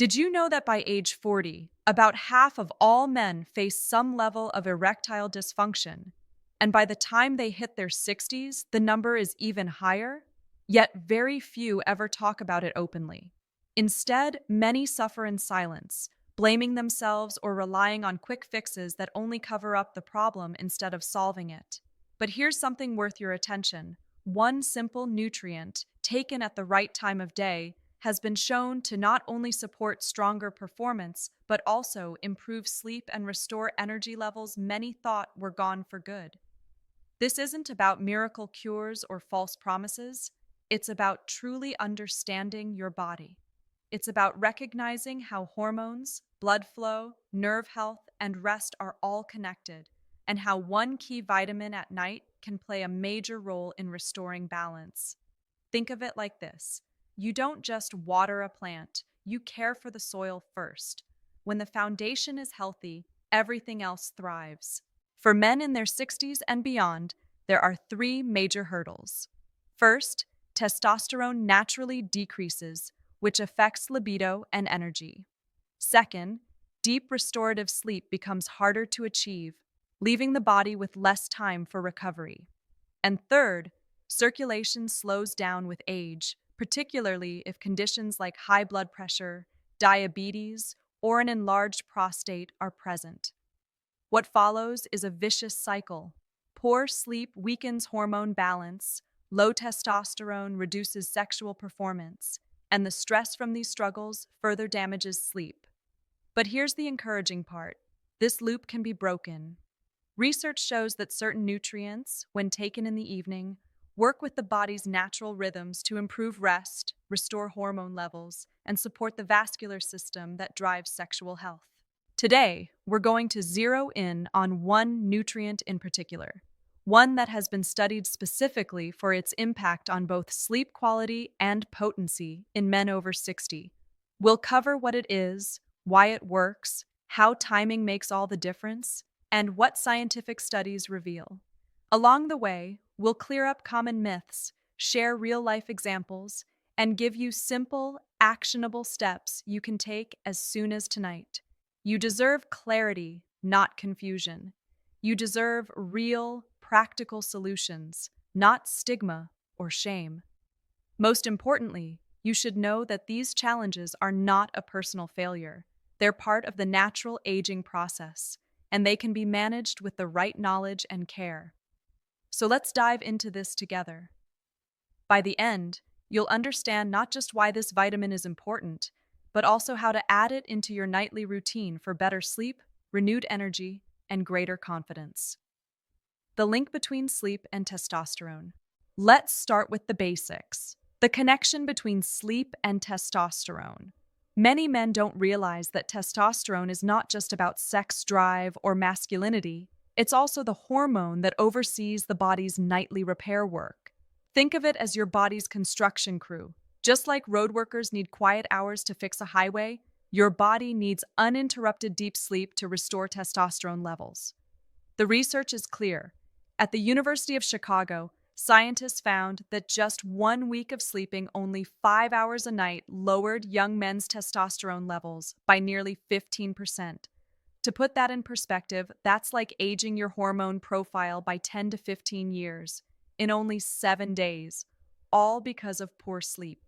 Did you know that by age 40, about half of all men face some level of erectile dysfunction? And by the time they hit their 60s, the number is even higher? Yet very few ever talk about it openly. Instead, many suffer in silence, blaming themselves or relying on quick fixes that only cover up the problem instead of solving it. But here's something worth your attention. One simple nutrient, taken at the right time of day, has been shown to not only support stronger performance, but also improve sleep and restore energy levels many thought were gone for good. This isn't about miracle cures or false promises. It's about truly understanding your body. It's about recognizing how hormones, blood flow, nerve health, and rest are all connected, and how one key vitamin at night can play a major role in restoring balance. Think of it like this. You don't just water a plant, you care for the soil first. When the foundation is healthy, everything else thrives. For men in their 60s and beyond, there are three major hurdles. First, testosterone naturally decreases, which affects libido and energy. Second, deep restorative sleep becomes harder to achieve, leaving the body with less time for recovery. And third, circulation slows down with age, particularly if conditions like high blood pressure, diabetes, or an enlarged prostate are present. What follows is a vicious cycle. Poor sleep weakens hormone balance, low testosterone reduces sexual performance, and the stress from these struggles further damages sleep. But here's the encouraging part. This loop can be broken. Research shows that certain nutrients, when taken in the evening, work with the body's natural rhythms to improve rest, restore hormone levels, and support the vascular system that drives sexual health. Today, we're going to zero in on one nutrient in particular, one that has been studied specifically for its impact on both sleep quality and potency in men over 60. We'll cover what it is, why it works, how timing makes all the difference, and what scientific studies reveal. Along the way, we'll clear up common myths, share real-life examples, and give you simple, actionable steps you can take as soon as tonight. You deserve clarity, not confusion. You deserve real, practical solutions, not stigma or shame. Most importantly, you should know that these challenges are not a personal failure. They're part of the natural aging process, and they can be managed with the right knowledge and care. So let's dive into this together. By the end, you'll understand not just why this vitamin is important, but also how to add it into your nightly routine for better sleep, renewed energy, and greater confidence. The link between sleep and testosterone. Let's start with the basics. The connection between sleep and testosterone. Many men don't realize that testosterone is not just about sex drive or masculinity. It's also the hormone that oversees the body's nightly repair work. Think of it as your body's construction crew. Just like road workers need quiet hours to fix a highway, your body needs uninterrupted deep sleep to restore testosterone levels. The research is clear. At the University of Chicago, scientists found that just 1 week of sleeping only 5 hours a night lowered young men's testosterone levels by nearly 15%. To put that in perspective, that's like aging your hormone profile by 10 to 15 years in only 7 days, all because of poor sleep.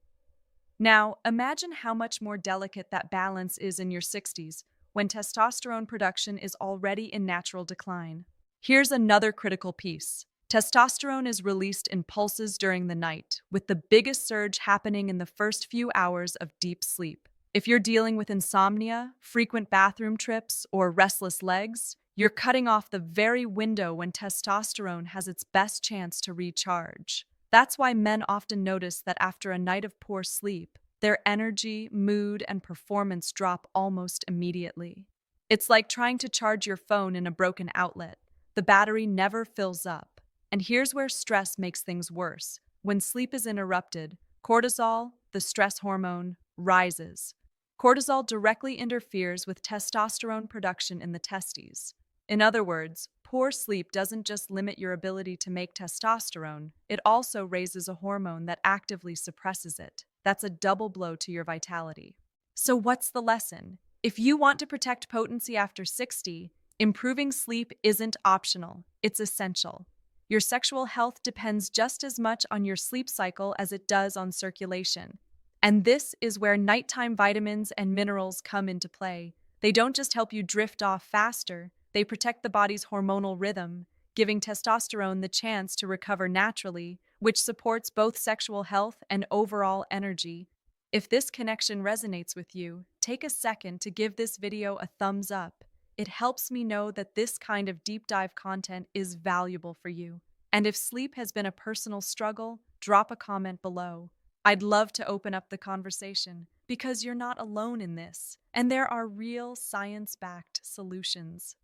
Now, imagine how much more delicate that balance is in your 60s, when testosterone production is already in natural decline. Here's another critical piece. Testosterone is released in pulses during the night, with the biggest surge happening in the first few hours of deep sleep. If you're dealing with insomnia, frequent bathroom trips, or restless legs, you're cutting off the very window when testosterone has its best chance to recharge. That's why men often notice that after a night of poor sleep, their energy, mood, and performance drop almost immediately. It's like trying to charge your phone in a broken outlet. The battery never fills up. And here's where stress makes things worse. When sleep is interrupted, cortisol, the stress hormone, rises. Cortisol directly interferes with testosterone production in the testes. In other words, poor sleep doesn't just limit your ability to make testosterone, it also raises a hormone that actively suppresses it. That's a double blow to your vitality. So, what's the lesson? If you want to protect potency after 60, improving sleep isn't optional, it's essential. Your sexual health depends just as much on your sleep cycle as it does on circulation. And this is where nighttime vitamins and minerals come into play. They don't just help you drift off faster, they protect the body's hormonal rhythm, giving testosterone the chance to recover naturally, which supports both sexual health and overall energy. If this connection resonates with you, take a second to give this video a thumbs up. It helps me know that this kind of deep dive content is valuable for you. And if sleep has been a personal struggle, drop a comment below. I'd love to open up the conversation because you're not alone in this, and there are real science-backed solutions.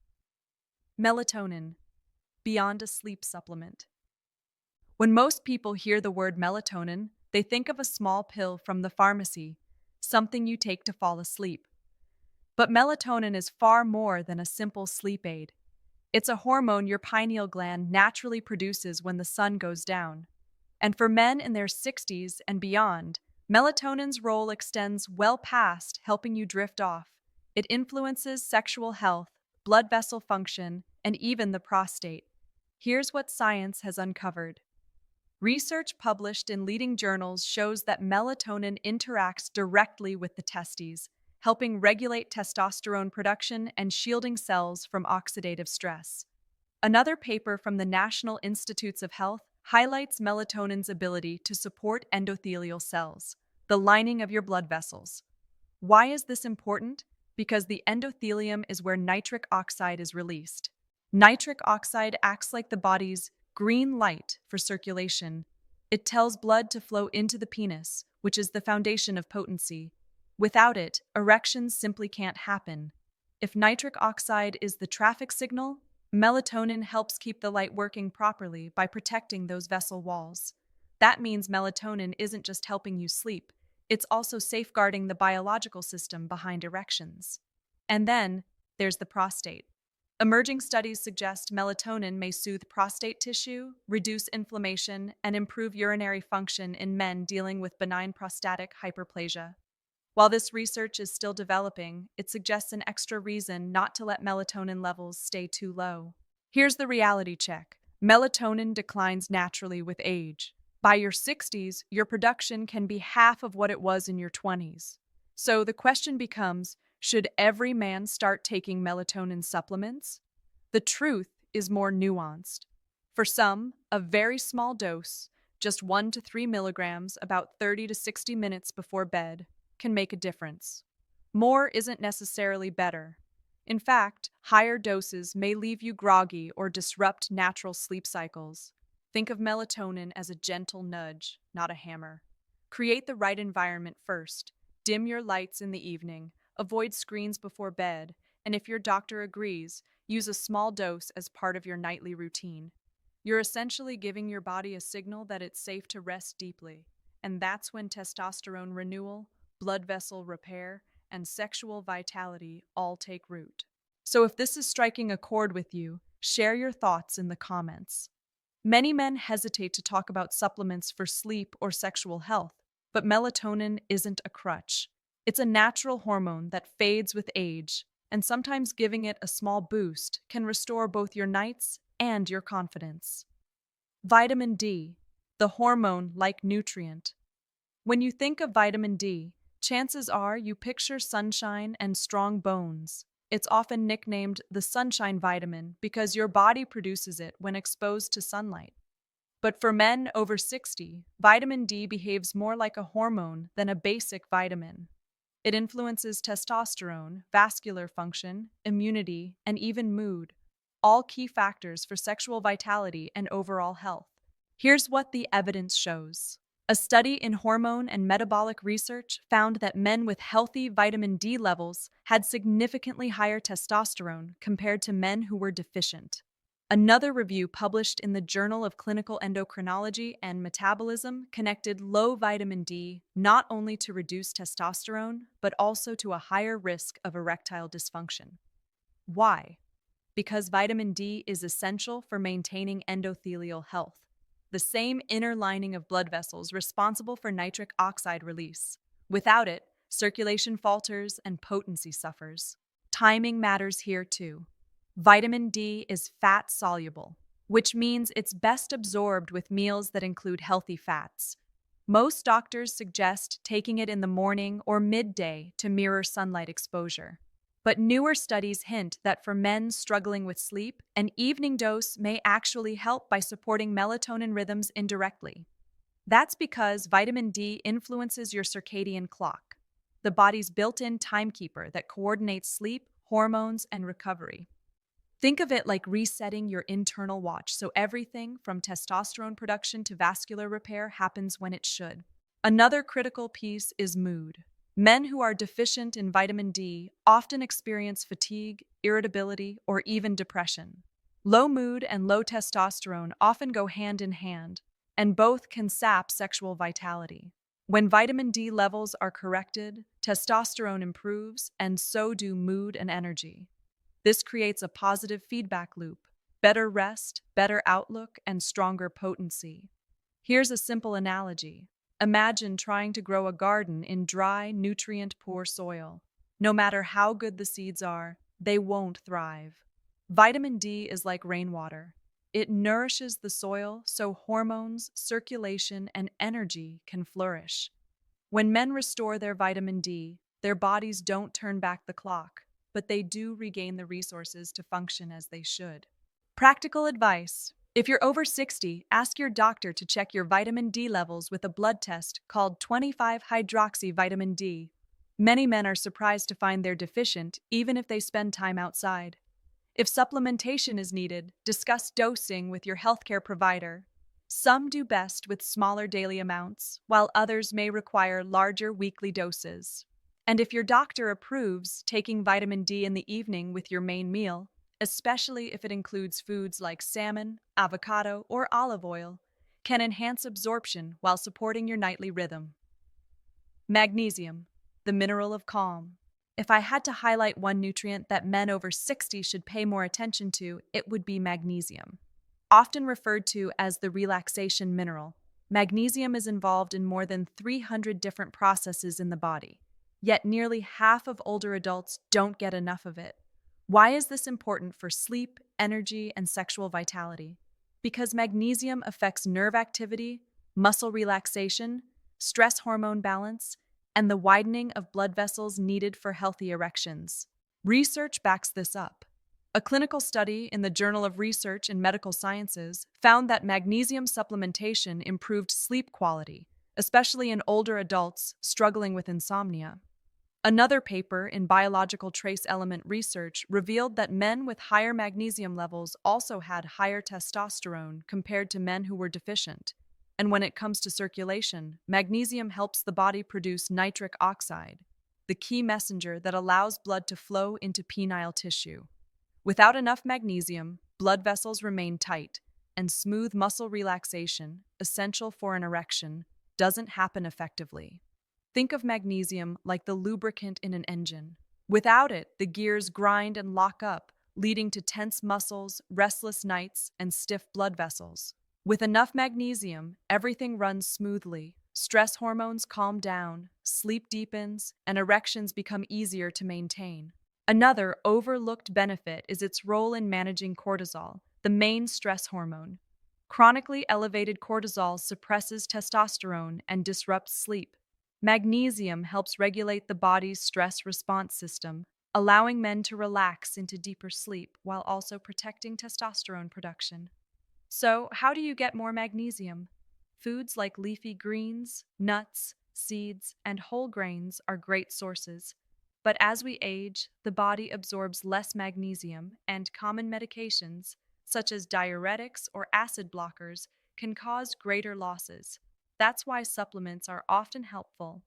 Melatonin, beyond a sleep supplement. When most people hear the word melatonin, they think of a small pill from the pharmacy, something you take to fall asleep. But melatonin is far more than a simple sleep aid. It's a hormone your pineal gland naturally produces when the sun goes down. And for men in their 60s and beyond, melatonin's role extends well past helping you drift off. It influences sexual health, blood vessel function, and even the prostate. Here's what science has uncovered. Research published in leading journals shows that melatonin interacts directly with the testes, helping regulate testosterone production and shielding cells from oxidative stress. Another paper from the National Institutes of Health highlights melatonin's ability to support endothelial cells, the lining of your blood vessels. Why is this important? Because the endothelium is where nitric oxide is released. Nitric oxide acts like the body's green light for circulation. It tells blood to flow into the penis, which is the foundation of potency. Without it, erections simply can't happen. If nitric oxide is the traffic signal, melatonin helps keep the light working properly by protecting those vessel walls. That means melatonin isn't just helping you sleep, it's also safeguarding the biological system behind erections. And then, there's the prostate. Emerging studies suggest melatonin may soothe prostate tissue, reduce inflammation, and improve urinary function in men dealing with benign prostatic hyperplasia. While this research is still developing, it suggests an extra reason not to let melatonin levels stay too low. Here's the reality check. Melatonin declines naturally with age. By your 60s, your production can be half of what it was in your 20s. So the question becomes, should every man start taking melatonin supplements? The truth is more nuanced. For some, a very small dose, just 1 to 3 milligrams about 30 to 60 minutes before bed, can make a difference. More isn't necessarily better. In fact, higher doses may leave you groggy or disrupt natural sleep cycles. Think of melatonin as a gentle nudge, not a hammer. Create the right environment first. Dim your lights in the evening, avoid screens before bed, and if your doctor agrees, use a small dose as part of your nightly routine. You're essentially giving your body a signal that it's safe to rest deeply, and that's when testosterone renewal, blood vessel repair, and sexual vitality all take root. So if this is striking a chord with you, share your thoughts in the comments. Many men hesitate to talk about supplements for sleep or sexual health, but melatonin isn't a crutch. It's a natural hormone that fades with age, and sometimes giving it a small boost can restore both your nights and your confidence. Vitamin D, the hormone-like nutrient. When you think of vitamin D, chances are you picture sunshine and strong bones. It's often nicknamed the sunshine vitamin because your body produces it when exposed to sunlight. But for men over 60, vitamin D behaves more like a hormone than a basic vitamin. It influences testosterone, vascular function, immunity, and even mood, all key factors for sexual vitality and overall health. Here's what the evidence shows. A study in hormone and metabolic research found that men with healthy vitamin D levels had significantly higher testosterone compared to men who were deficient. Another review published in the Journal of Clinical Endocrinology and Metabolism connected low vitamin D not only to reduce testosterone, but also to a higher risk of erectile dysfunction. Why? Because vitamin D is essential for maintaining endothelial health, the same inner lining of blood vessels responsible for nitric oxide release. Without it, Circulation falters and potency suffers. Timing matters here too. Vitamin D is fat soluble, which means it's best absorbed with meals that include healthy fats. Most doctors suggest taking it in the morning or midday to mirror sunlight exposure. But newer studies hint that for men struggling with sleep, an evening dose may actually help by supporting melatonin rhythms indirectly. That's because vitamin D influences your circadian clock, the body's built-in timekeeper that coordinates sleep, hormones, and recovery. Think of it like resetting your internal watch so everything from testosterone production to vascular repair happens when it should. Another critical piece is mood. Men who are deficient in vitamin D often experience fatigue, irritability, or even depression. Low mood and low testosterone often go hand in hand, and both can sap sexual vitality. When vitamin D levels are corrected, testosterone improves, and so do mood and energy. This creates a positive feedback loop: better rest, better outlook, and stronger potency. Here's a simple analogy. Imagine trying to grow a garden in dry, nutrient-poor soil. No matter how good the seeds are, they won't thrive. Vitamin D is like rainwater. It nourishes the soil so hormones, circulation, and energy can flourish. When men restore their vitamin D, their bodies don't turn back the clock, but they do regain the resources to function as they should. Practical advice: if you're over 60, ask your doctor to check your vitamin D levels with a blood test called 25-hydroxy vitamin D. Many men are surprised to find they're deficient, even if they spend time outside. If supplementation is needed, discuss dosing with your healthcare provider. Some do best with smaller daily amounts, while others may require larger weekly doses. And if your doctor approves, taking vitamin D in the evening with your main meal, especially if it includes foods like salmon, avocado, or olive oil, can enhance absorption while supporting your nightly rhythm. Magnesium, the mineral of calm. If I had to highlight one nutrient that men over 60 should pay more attention to, it would be magnesium. Often referred to as the relaxation mineral, magnesium is involved in more than 300 different processes in the body. Yet nearly half of older adults don't get enough of it. Why is this important for sleep, energy, and sexual vitality? Because magnesium affects nerve activity, muscle relaxation, stress hormone balance, and the widening of blood vessels needed for healthy erections. Research backs this up. A clinical study in the Journal of Research in Medical Sciences found that magnesium supplementation improved sleep quality, especially in older adults struggling with insomnia. Another paper in Biological Trace Element Research revealed that men with higher magnesium levels also had higher testosterone compared to men who were deficient. And when it comes to circulation, magnesium helps the body produce nitric oxide, the key messenger that allows blood to flow into penile tissue. Without enough magnesium, blood vessels remain tight, and smooth muscle relaxation, essential for an erection, doesn't happen effectively. Think of magnesium like the lubricant in an engine. Without it, the gears grind and lock up, leading to tense muscles, restless nights, and stiff blood vessels. With enough magnesium, everything runs smoothly. Stress hormones calm down, sleep deepens, and erections become easier to maintain. Another overlooked benefit is its role in managing cortisol, the main stress hormone. Chronically elevated cortisol suppresses testosterone and disrupts sleep. Magnesium helps regulate the body's stress response system, allowing men to relax into deeper sleep while also protecting testosterone production. So, how do you get more magnesium? Foods like leafy greens, nuts, seeds, and whole grains are great sources. But as we age, the body absorbs less magnesium, and common medications, such as diuretics or acid blockers, can cause greater losses. That's why supplements are often helpful.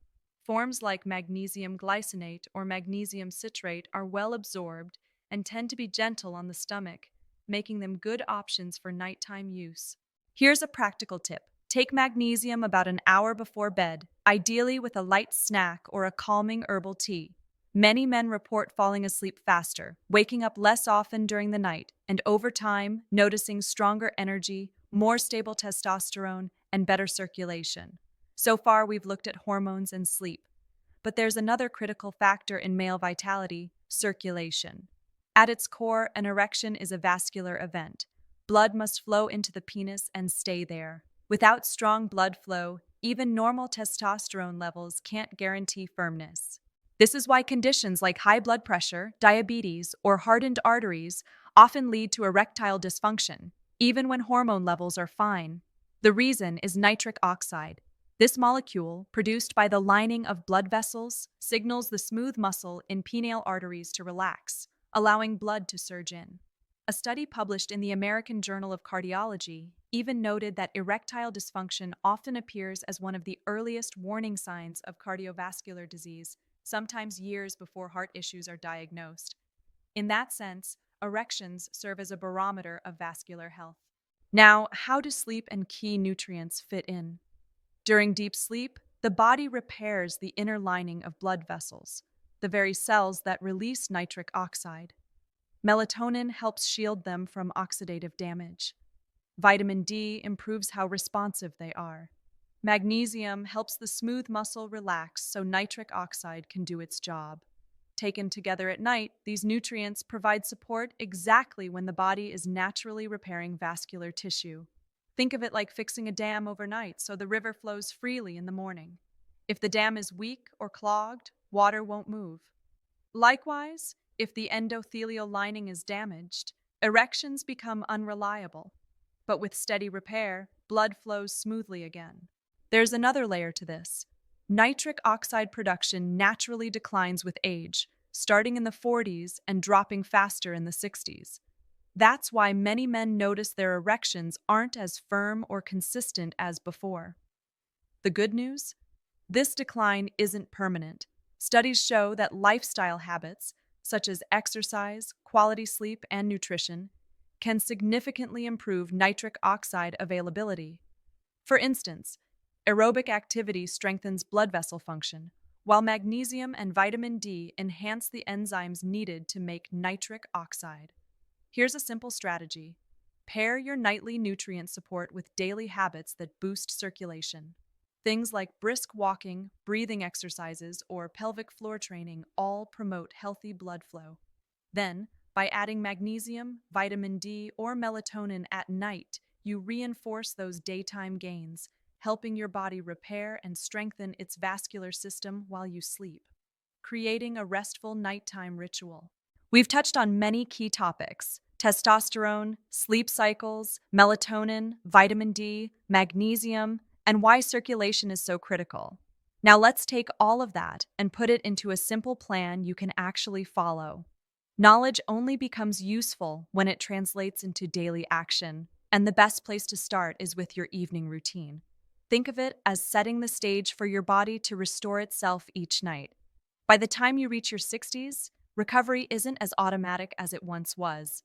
Forms like magnesium glycinate or magnesium citrate are well absorbed and tend to be gentle on the stomach, making them good options for nighttime use. Here's a practical tip. Take magnesium about an hour before bed, ideally with a light snack or a calming herbal tea. Many men report falling asleep faster, waking up less often during the night, and over time, noticing stronger energy, more stable testosterone, and better circulation. So far, we've looked at hormones and sleep. But there's another critical factor in male vitality: circulation. At its core, an erection is a vascular event. Blood must flow into the penis and stay there. Without strong blood flow, even normal testosterone levels can't guarantee firmness. This is why conditions like high blood pressure, diabetes, or hardened arteries often lead to erectile dysfunction, even when hormone levels are fine. The reason is nitric oxide. This molecule, produced by the lining of blood vessels, signals the smooth muscle in penile arteries to relax, allowing blood to surge in. A study published in the American Journal of Cardiology even noted that erectile dysfunction often appears as one of the earliest warning signs of cardiovascular disease, sometimes years before heart issues are diagnosed. In that sense, erections serve as a barometer of vascular health. Now, how do sleep and key nutrients fit in? During deep sleep, the body repairs the inner lining of blood vessels, the very cells that release nitric oxide. Melatonin helps shield them from oxidative damage. Vitamin D improves how responsive they are. Magnesium helps the smooth muscle relax so nitric oxide can do its job. Taken together at night, these nutrients provide support exactly when the body is naturally repairing vascular tissue. Think of it like fixing a dam overnight so the river flows freely in the morning. If the dam is weak or clogged, water won't move. Likewise, if the endothelial lining is damaged, erections become unreliable. But with steady repair, blood flows smoothly again. There's another layer to this. Nitric oxide production naturally declines with age, starting in the 40s and dropping faster in the 60s. That's why many men notice their erections aren't as firm or consistent as before. The good news? This decline isn't permanent. Studies show that lifestyle habits, such as exercise, quality sleep, and nutrition, can significantly improve nitric oxide availability. For instance, aerobic activity strengthens blood vessel function, while magnesium and vitamin D enhance the enzymes needed to make nitric oxide. Here's a simple strategy. Pair your nightly nutrient support with daily habits that boost circulation. Things like brisk walking, breathing exercises, or pelvic floor training all promote healthy blood flow. Then, by adding magnesium, vitamin D, or melatonin at night, you reinforce those daytime gains, helping your body repair and strengthen its vascular system while you sleep, creating a restful nighttime ritual. We've touched on many key topics: testosterone, sleep cycles, melatonin, vitamin D, magnesium, and why circulation is so critical. Now let's take all of that and put it into a simple plan you can actually follow. Knowledge only becomes useful when it translates into daily action, and the best place to start is with your evening routine. Think of it as setting the stage for your body to restore itself each night. By the time you reach your 60s, recovery isn't as automatic as it once was.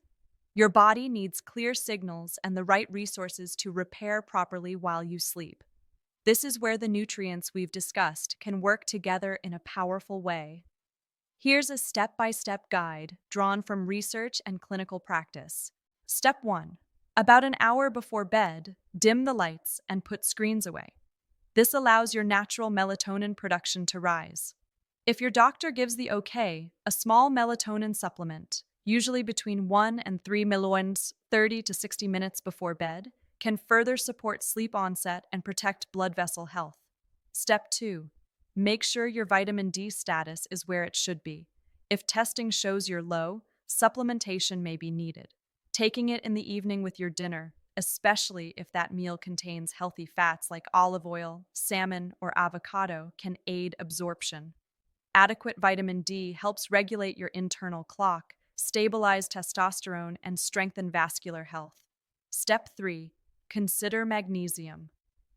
Your body needs clear signals and the right resources to repair properly while you sleep. This is where the nutrients we've discussed can work together in a powerful way. Here's a step-by-step guide drawn from research and clinical practice. Step 1. About an hour before bed, dim the lights and put screens away. This allows your natural melatonin production to rise. If your doctor gives the okay, a small melatonin supplement, usually between 1 and 3 milligrams 30 to 60 minutes before bed, can further support sleep onset and protect blood vessel health. Step 2. Make sure your vitamin D status is where it should be. If testing shows you're low, supplementation may be needed. Taking it in the evening with your dinner, especially if that meal contains healthy fats like olive oil, salmon, or avocado, can aid absorption. Adequate vitamin D helps regulate your internal clock, stabilize testosterone, and strengthen vascular health. Step 3. Consider magnesium.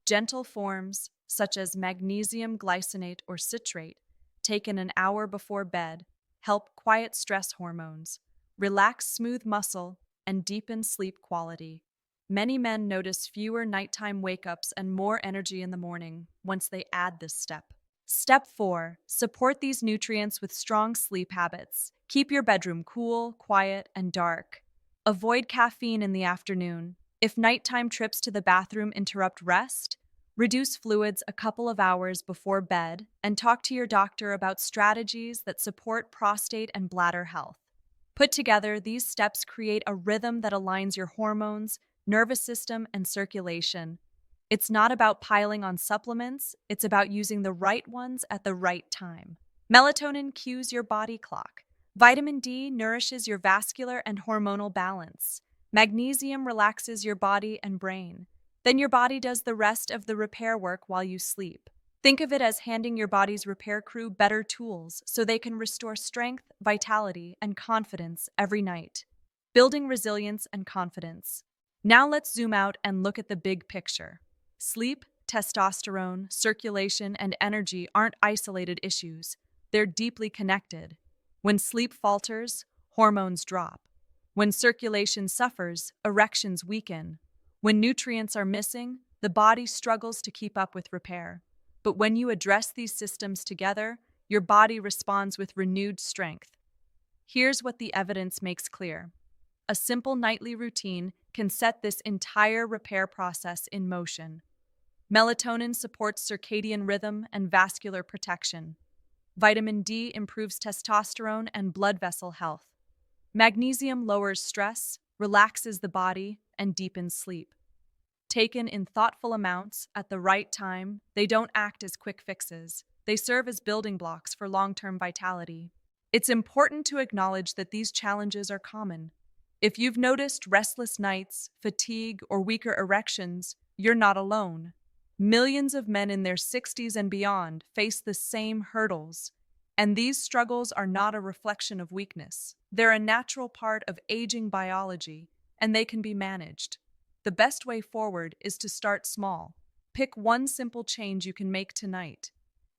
Gentle forms, such as magnesium glycinate or citrate, taken an hour before bed, help quiet stress hormones, relax smooth muscle, and deepen sleep quality. Many men notice fewer nighttime wake-ups and more energy in the morning once they add this step. Step 4. Support these nutrients with strong sleep habits. Keep your bedroom cool, quiet, and dark. Avoid caffeine in the afternoon. If nighttime trips to the bathroom interrupt rest, Reduce fluids a couple of hours before bed and talk to your doctor about strategies that support prostate and bladder health. Put together, these steps create a rhythm that aligns your hormones, nervous system, and circulation. It's not about piling on supplements, it's about using the right ones at the right time. Melatonin cues your body clock. Vitamin D nourishes your vascular and hormonal balance. Magnesium relaxes your body and brain. Then your body does the rest of the repair work while you sleep. Think of it as handing your body's repair crew better tools so they can restore strength, vitality, and confidence every night. Building resilience and confidence. Now let's zoom out and look at the big picture. Sleep, testosterone, circulation, and energy aren't isolated issues. They're deeply connected. When sleep falters, hormones drop. When circulation suffers, erections weaken. When nutrients are missing, the body struggles to keep up with repair. But when you address these systems together, your body responds with renewed strength. Here's what the evidence makes clear. A simple nightly routine can set this entire repair process in motion. Melatonin supports circadian rhythm and vascular protection. Vitamin D improves testosterone and blood vessel health. Magnesium lowers stress, relaxes the body, and deepens sleep. Taken in thoughtful amounts at the right time, they don't act as quick fixes. They serve as building blocks for long-term vitality. It's important to acknowledge that these challenges are common. If you've noticed restless nights, fatigue, or weaker erections, you're not alone. Millions of men in their 60s and beyond face the same hurdles, and these struggles are not a reflection of weakness. They're a natural part of aging biology, and they can be managed. The best way forward is to start small. Pick one simple change you can make tonight.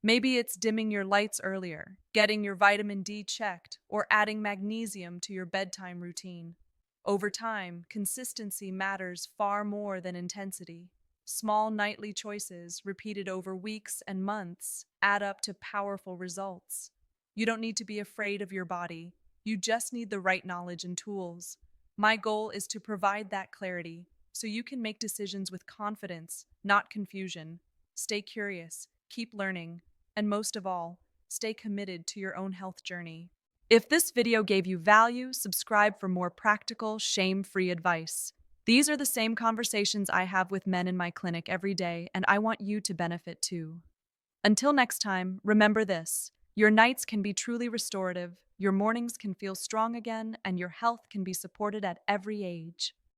Maybe it's dimming your lights earlier, getting your vitamin D checked, or adding magnesium to your bedtime routine. Over time, consistency matters far more than intensity. Small nightly choices, repeated over weeks and months, add up to powerful results. You don't need to be afraid of your body. You just need the right knowledge and tools. My goal is to provide that clarity so you can make decisions with confidence, not confusion. Stay curious, keep learning, and most of all, stay committed to your own health journey. If this video gave you value, subscribe for more practical, shame-free advice. These are the same conversations I have with men in my clinic every day, and I want you to benefit too. Until next time, remember this: your nights can be truly restorative, your mornings can feel strong again, and your health can be supported at every age.